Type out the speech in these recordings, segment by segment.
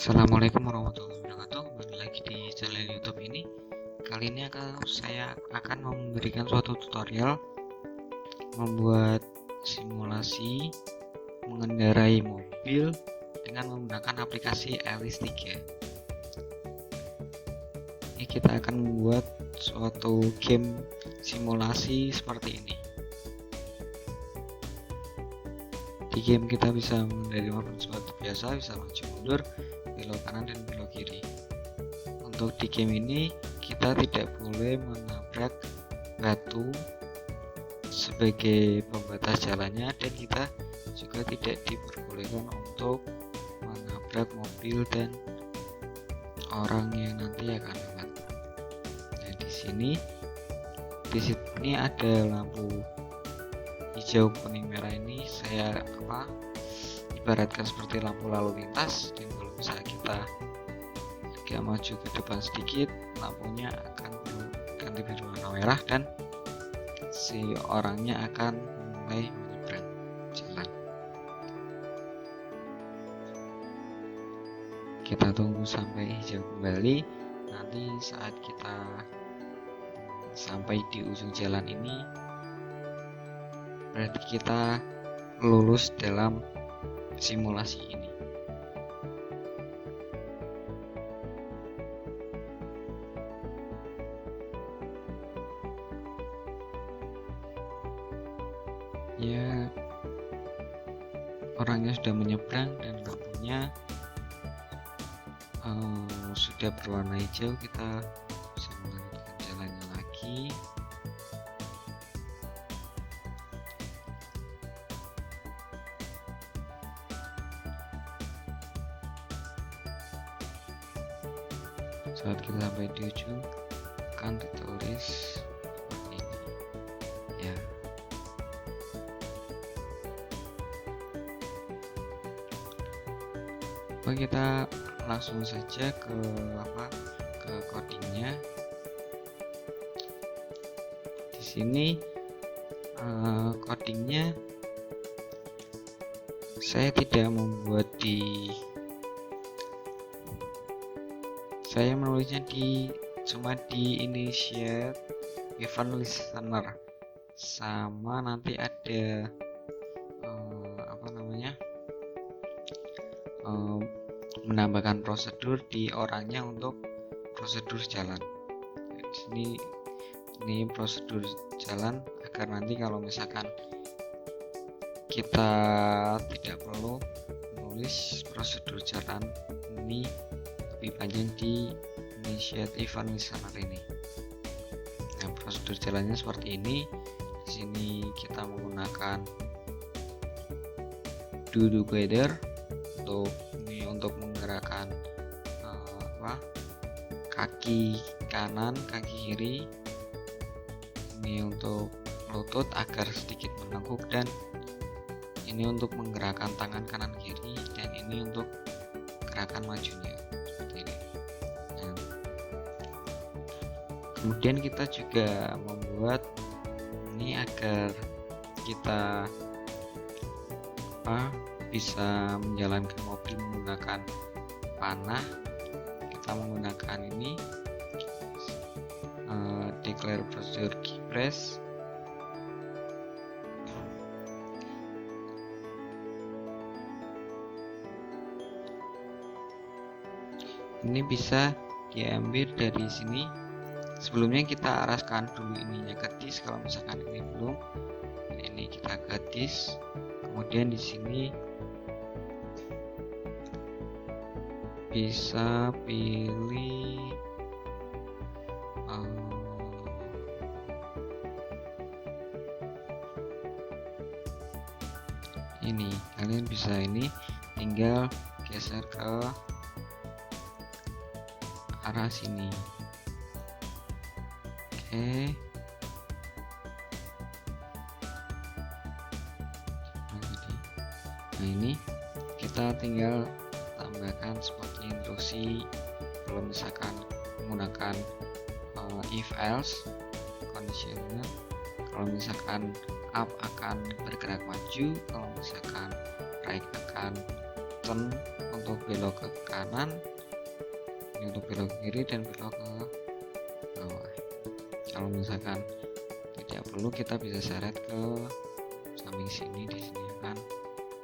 Assalamualaikum warahmatullahi wabarakatuh. Kembali lagi di channel YouTube ini. Kali ini saya akan memberikan suatu tutorial membuat simulasi mengendarai mobil dengan menggunakan aplikasi Alice 3. Ini kita akan membuat suatu game simulasi seperti ini. Di game kita bisa mengendarai mobil seperti biasa, bisa maju mundur, belok kanan dan belok kiri. Untuk di game ini kita tidak boleh menabrak batu sebagai pembatas jalannya, dan kita juga tidak diperbolehkan untuk menabrak mobil dan orang yang nanti akan lewat. Nah, di sini ada lampu hijau, kuning, merah. Ini saya ibaratkan seperti lampu lalu lintas, dan kalau misalnya kita agak maju ke depan sedikit, lampunya akan ganti berwarna merah dan si orangnya akan mulai menyeberang jalan. Kita tunggu sampai hijau kembali. Nanti saat kita sampai di ujung jalan ini, berarti kita lulus dalam simulasi ini. Ya, orangnya sudah menyeberang dan lampunya sudah berwarna hijau. Kita bisa melanjutkan jalannya lagi. Saat kita sampai di ujung akan ditulis seperti ini ya. Oke, kita langsung saja ke codingnya. Di sini codingnya saya tidak membuat saya menulisnya cuma di initiate event listener, sama nanti ada menambahkan prosedur di orangnya untuk prosedur jalan. Di sini ini prosedur jalan agar nanti kalau misalkan kita tidak perlu menulis prosedur jalan ini lebih panjang di initiate event listener ini. Nah, prosedur jalannya seperti ini. Di sini kita menggunakan do together untuk menggerakkan kaki kanan, kaki kiri. Ini untuk lutut agar sedikit meneguk, dan ini untuk menggerakkan tangan kanan kiri, dan ini untuk gerakan majunya seperti ini. Nah, kemudian kita juga membuat ini agar kita bisa menjalankan mobil menggunakan panah. Kita menggunakan ini declare procedure key press. Ini bisa diambil dari sini. Sebelumnya kita arahkan dulu ininya ke disk. Kalau misalkan ini belum, ini kita ke disk. Kemudian di sini bisa pilih ini. Kalian bisa ini tinggal geser ke arah sini. Oke. Nah, ini kita tinggal tambahkan seperti instruksi. Kalau misalkan menggunakan if else conditioner, kalau misalkan up akan bergerak maju, kalau misalkan right akan turn untuk belok ke kanan, ini untuk belok ke kiri dan belok ke bawah. Kalau misalkan tidak perlu, kita bisa seret ke samping sini, di sini akan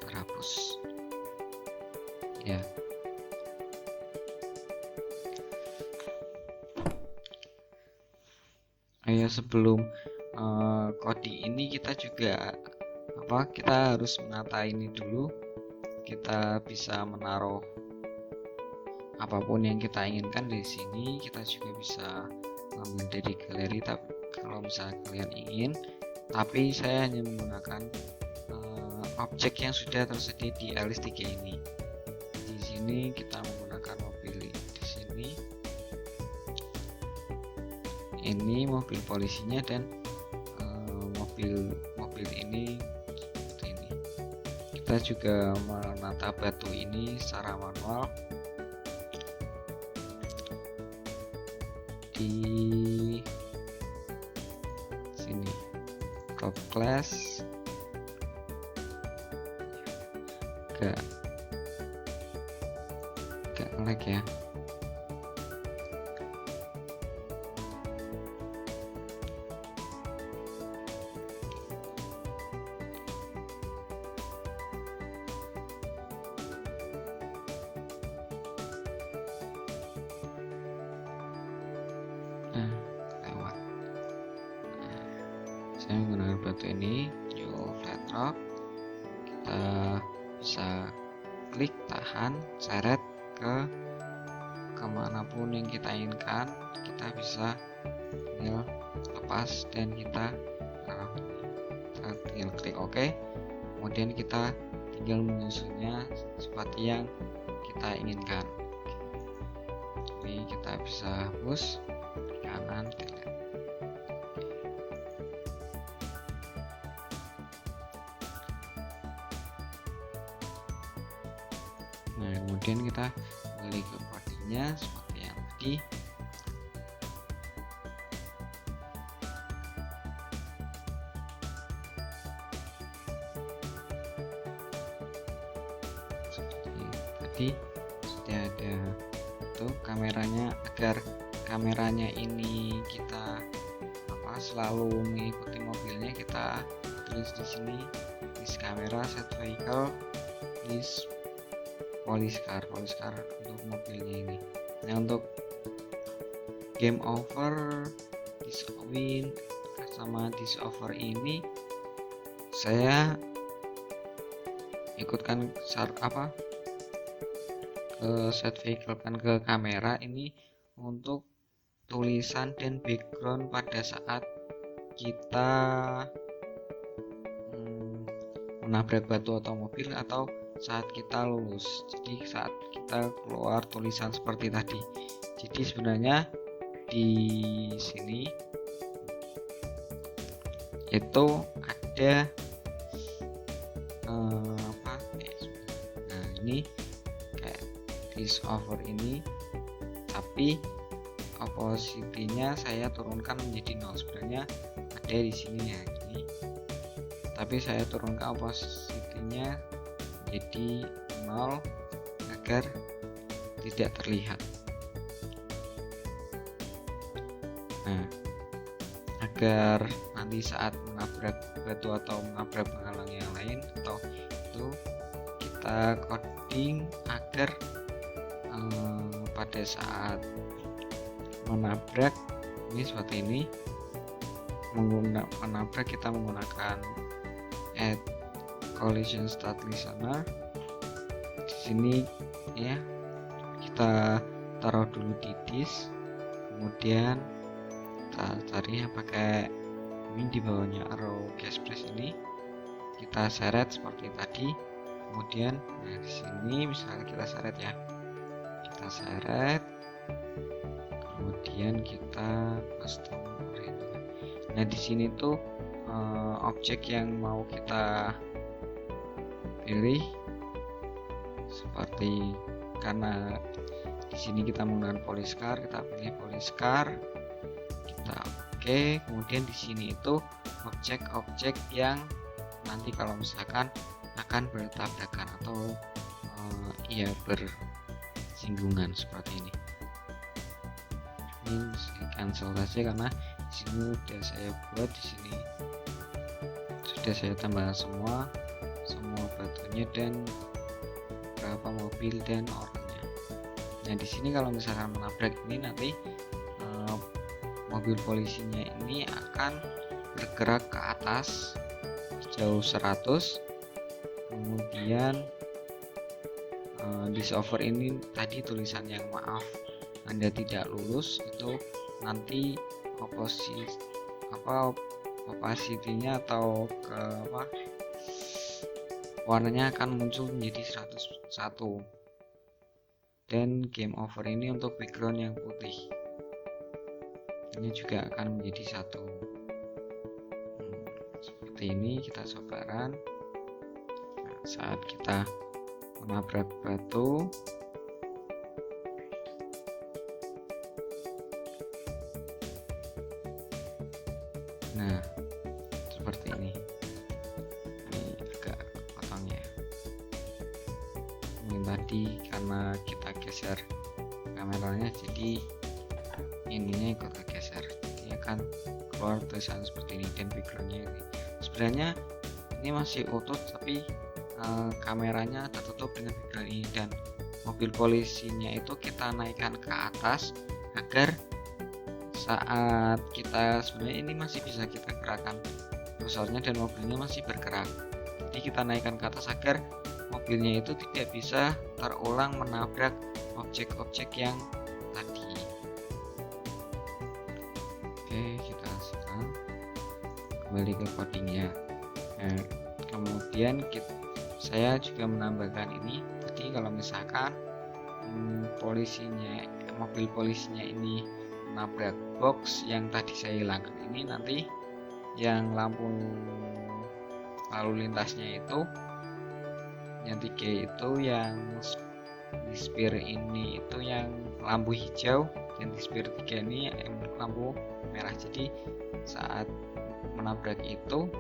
terhapus ya. Sebelum coding ini kita juga kita harus menata ini dulu. Kita bisa menaruh apapun yang kita inginkan di sini. Kita juga bisa mengambil dari galeri, tapi kalau misalnya kalian ingin, tapi saya hanya menggunakan objek yang sudah tersedia di LS3 ini. Di sini kita menggunakan mobil di sini. Ini mobil polisinya dan mobil ini seperti ini. Kita juga menata batu ini secara manual di sini. Top class gak lag ya. Saya menggunakan batu ini, new flat rock. Kita bisa klik, tahan, seret ke kemanapun yang kita inginkan. Kita bisa tinggal lepas dan kita tinggal klik OK. Kemudian kita tinggal menyusunnya seperti yang kita inginkan. Ini kita bisa hapus kanan, delete. Nah, kemudian kita kembali ke codingnya seperti yang tadi. Seperti tadi sudah ada tuh kameranya. Agar kameranya ini kita selalu mengikuti mobilnya, kita tulis di sini this camera set vehicle is police car untuk mobilnya ini. Nah, untuk game over, this win sama this over ini saya ikutkan ke set vehicle kan ke kamera ini untuk tulisan dan background pada saat kita menabrak batu atau mobil atau saat kita lulus. Jadi saat kita keluar tulisan seperti tadi. Jadi sebenarnya di sini itu ada nah ini kayak this over ini, tapi opacity-nya saya turunkan menjadi 0. Sebenarnya ada di sini ya, ini. Tapi saya turunkan opacity-nya menjadi 0 agar tidak terlihat. Nah, agar nanti saat menabrak batu atau menabrak penghalang yang lain atau itu kita coding agar pada saat menabrak ini seperti ini, menabrak kita menggunakan add collision start listener. Di sini ya kita taruh dulu di disk, kemudian kita cari yang pakai ini di bawahnya arrow gas press ini, kita seret seperti tadi. Kemudian di sini misalnya kita seret ya, kita seret, kemudian kita custom. Nah, di sini tuh objek yang mau kita pilih seperti, karena di sini kita menggunakan police car, kita pilih police car, kita oke. Kemudian di sini itu objek-objek yang nanti kalau misalkan akan bertabrakan atau ia bersinggungan seperti ini. Ini saya cancel saja karena di sini sudah saya buat, di sini sudah saya tambah semua batunya dan berapa mobil dan orangnya. Nah di sini kalau misalkan menabrak ini nanti mobil polisinya ini akan bergerak ke atas sejauh 100, kemudian di server ini tadi tulisan yang maaf Anda tidak lulus, itu nanti opacity-nya atau warnanya akan muncul menjadi 101, dan game over ini untuk background yang putih ini juga akan menjadi 1. Seperti ini kita coba run. Nah, saat kita menabrak batu, nah seperti ini agak potong ya. Ini tadi karena kita geser kameranya jadi ininya ikut kegeser, jadi akan keluar tulisan seperti ini, dan backgroundnya ini sebenarnya ini masih utuh tapi kameranya tertutup dengan background ini, dan mobil polisinya itu kita naikkan ke atas agar saat kita sebenarnya ini masih bisa kita gerakan kursornya dan mobilnya masih bergerak, jadi kita naikkan ke atas agar mobilnya itu tidak bisa terulang menabrak objek-objek yang tadi. Oke, kita sekarang kembali ke codingnya. Nah, kemudian saya juga menambahkan ini. Jadi kalau misalkan mobil polisinya ini menabrak box yang tadi saya hilangkan ini, nanti yang lampu lalu lintasnya itu yang 3 itu, yang di spir ini itu yang lampu hijau, yang di spir 3 ini lampu merah. Jadi saat menabrak itu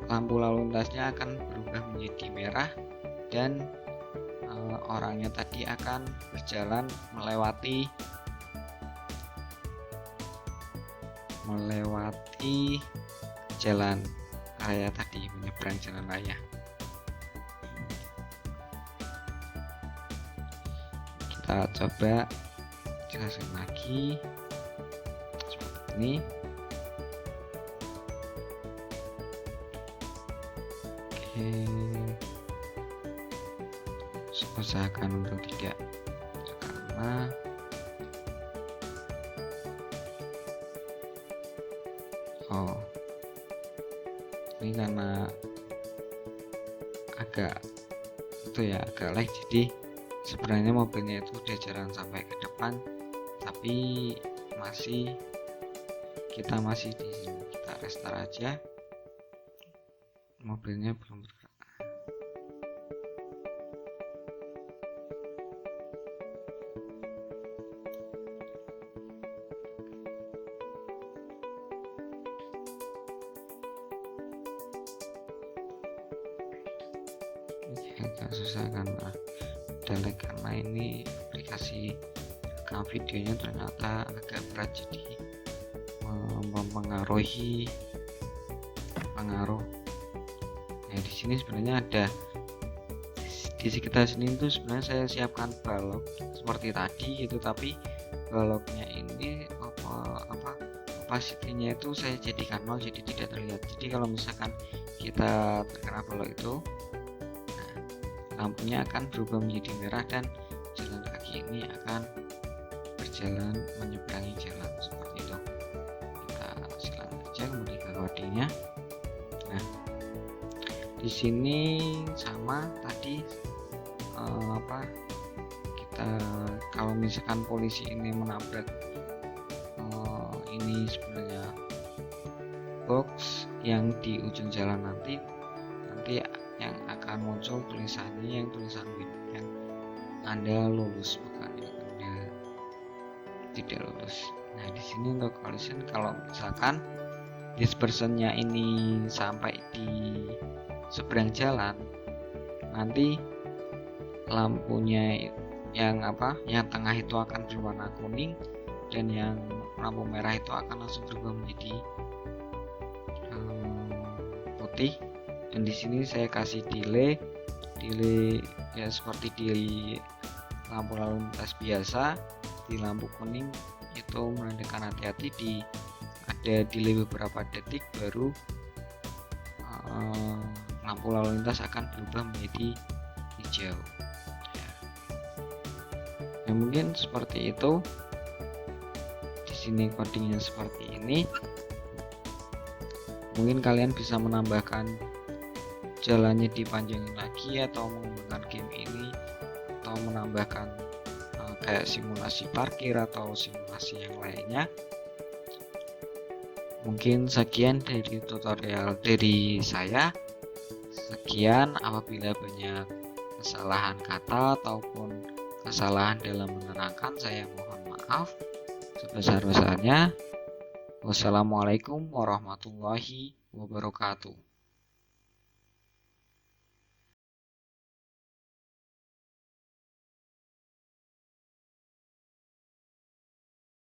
lampu lalu lintasnya akan berubah menjadi merah, dan orangnya tadi akan berjalan melewati jalan raya tadi, menyeberang jalan raya. Kita coba jelaskan lagi seperti ini. Oke, usahakan untuk tidak karena ini karena agak agak lag, jadi sebenarnya mobilnya itu udah jarang sampai ke depan, tapi kita masih di sini. Kita restart aja, mobilnya belum bergerak. Agak susah karena lag, karena ini aplikasi rekam videonya ternyata agak berat, jadi mempengaruhi pengaruh. Nah di sini sebenarnya ada di sekitar sini itu sebenarnya saya siapkan balok seperti tadi gitu, tapi baloknya ini opacity-nya itu saya jadikan 0, jadi tidak terlihat. Jadi kalau misalkan kita terkena balok itu, lampunya akan berubah menjadi merah dan jalan kaki ini akan berjalan menyeberangi jalan seperti itu. Kita silang aja kembali ke codingnya. Nah di sini sama tadi kita kalau misalkan polisi ini menabrak ini sebenarnya box yang di ujung jalan, nanti yang akan muncul tulisannya yang tulisan win, yang Anda lulus, bukan yang Anda tidak lulus. Nah di sini untuk collision, kalau misalkan dispersionnya ini sampai di seberang jalan, nanti lampunya yang tengah itu akan berwarna kuning dan yang lampu merah itu akan langsung berubah menjadi putih. Dan di sini saya kasih delay ya seperti di lampu lalu lintas biasa. Di lampu kuning itu menandakan hati-hati, ada delay beberapa detik baru lampu lalu lintas akan berubah menjadi hijau. Ya mungkin seperti itu. Di sini codingnya seperti ini. Mungkin kalian bisa menambahkan jalannya dipanjangin lagi atau mengembangkan game ini, atau menambahkan kayak simulasi parkir atau simulasi yang lainnya. Mungkin sekian dari tutorial dari saya. Sekian, apabila banyak kesalahan kata ataupun kesalahan dalam menerangkan, saya mohon maaf sebesar-besarnya. Wassalamualaikum warahmatullahi wabarakatuh.